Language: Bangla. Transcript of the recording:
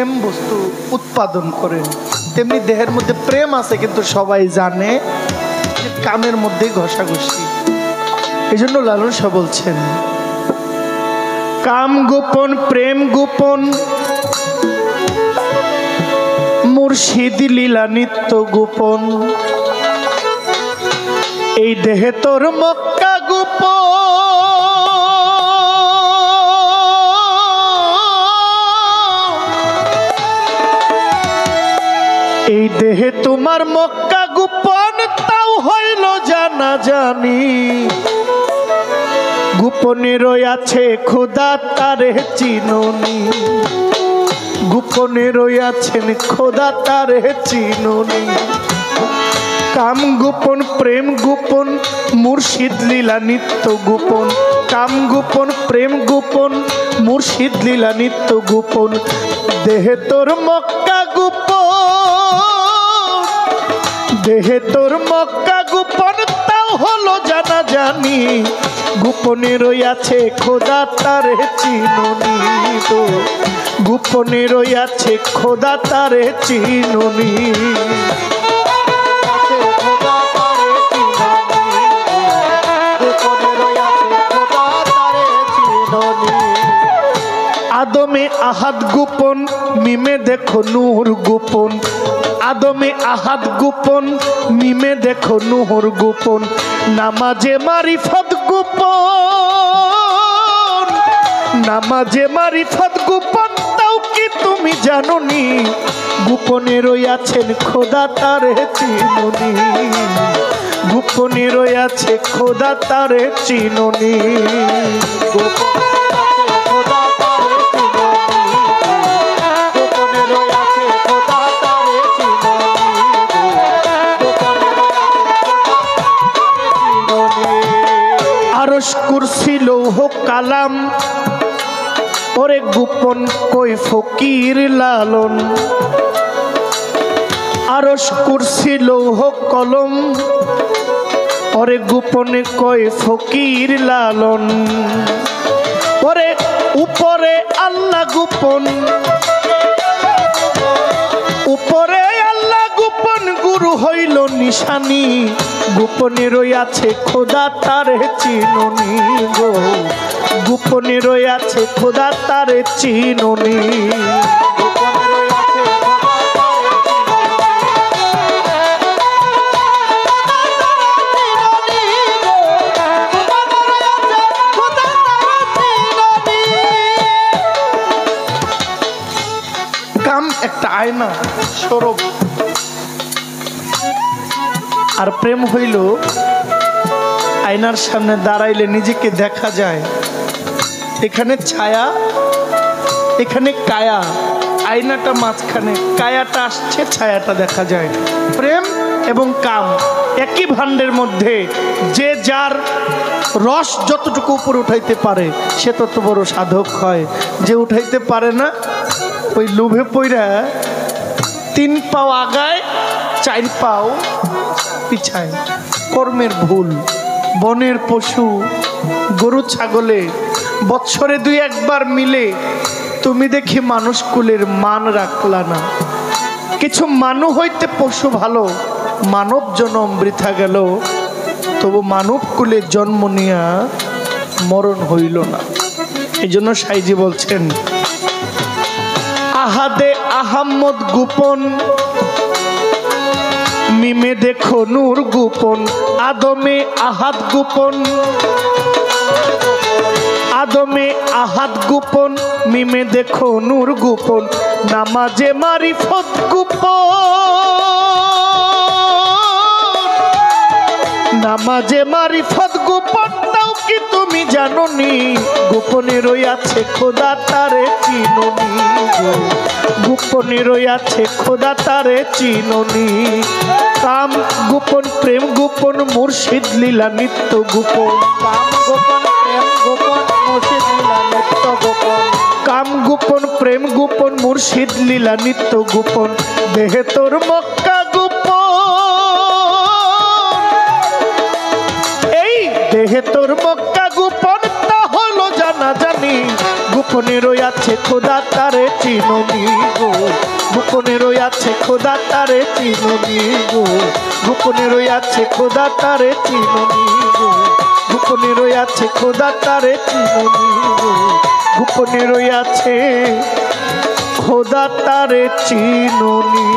প্রেম বস্তু উৎপাদন করেন, তেমনি দেহের মধ্যে প্রেম আছে, কিন্তু সবাই জানে যে কামের মধ্যেই ঘষাঘষি। এই জন্য লালন শাহ বলছেন, কাম গোপন প্রেম গোপন মুর্শিদ লীলা নিত্য গোপন, এই দেহে তোর মক্কা গোপন, এই দেহে তোমার মক্কা গোপন, তাও হইল জানা জানি, গোপনে রয়াছে খোদা তারে চিনুনি, গোপনে রয়াছেন খোদা তারে চিনুনি। কাম গোপন প্রেম গোপন মুর্শিদ লীলা নিত্য গোপন, কাম গোপন প্রেম গোপন মুর্শিদ লীলা নিত্য গোপন, দেহে তোর মক্কা গোপন, দেহে তোর মক্কা গোপন, তাও হলো জানা জানি, গোপনে রয়াছে খোদা তারে চিনুনি, তো গোপনে রয়াছে খোদা তারে চিনুনি। আদমে আহাদ গোপন মিমে দেখো নূর গোপন, আদমে আহাদ গোপন মিমে দেখো নূর গোপন, নামাজে মারিফত গোপন, নামাজে মারিফত গোপন, তাও কি তুমি জানোনি, গোপনে রয়াছেন খোদা তারে চিনুনি, গোপনে রয়াছে খোদা তারে চিনুনি। আরশ কুরসি লৌহ কালাম, ওরে গোপন কই ফকির লালন, আরশ কুরসি লৌহ কলম, ওরে গোপনে কই ফকির লালন, ওরে উপরে আল্লাহ গোপন, উপরে আল্লাহ গোপন, গুরু হইল নিশানি, গোপনে রয়াছে খোদা তারে চিনুনি গো, গোপনে রয়াছে খোদা তারে চিনুনি। কাম একটা আয়না স্বরূপ, আর প্রেম হইল আয়নার সামনে দাঁড়াইলে নিজেকে দেখা যায়, এখানে ছায়া এখানে কায়া, আয়নাটা মাঝখানে, কায়াটা আসছে ছায়াটা দেখা যায়। প্রেম এবং কাম একই ভাণ্ডের মধ্যে, যে যার রস যতটুকু উপরে উঠাইতে পারে সে তত বড় সাধক হয়, যে উঠাইতে পারে না ওই লোভে পইরা 3 পাও আগায় 4 পাও পিছায়। কর্মের ভুল, বনের পশু গরু ছাগলে বৎসরে 2-1 বার মিলে তুমি দেখি মানুষ কুলের মান রাখলা না, কিছু মানু হইতে পশু ভালো, মানব জন্ম বৃথা গেল, তবু মানব কুলে জন্ম নিয়া মরণ হইল না। এই জন্য সাইজি বলছেন, আহাদে আহাম্মদ গোপন মিমে দেখো নূর গোপন, আদমে আহাদ গোপন, আদমে আহাদ গোপন মিমে দেখো নূর গোপন, নামাজে মারিফত গোপন, নামাজে মারিফত গোপন, তাও কি তুমি জানোনি, গোপনে রয়াছে খোদা তারে চিনুনি, গোপনে রয়াছে খোদা তারে চিনুনি। কাম গোপন প্রেম গোপন মুর্শিদ লীলা নিত্য গোপন, কাম গোপন প্রেম গোপন মুর্শিদ লীলা নিত্য গোপন, কাম গোপন প্রেম গোপন মুর্শিদ লীলা নিত্য গোপন, দেহে তোর মক্কা গোপন, এই দেহে তোর মক্কা গোপন, তা হলো জানা জানি, গোপনে রয়াছে খোদা তারে চিনুনি গো, গোপনে রয়াছে খোদা তারে চিনুনি গো, গোপনে রয়াছে খোদা তারে চিনুনি গো, গোপনে রয়াছে খোদা তারে চিনুনি গো, গোপনে রয়াছে খোদা তারে চিনুনি।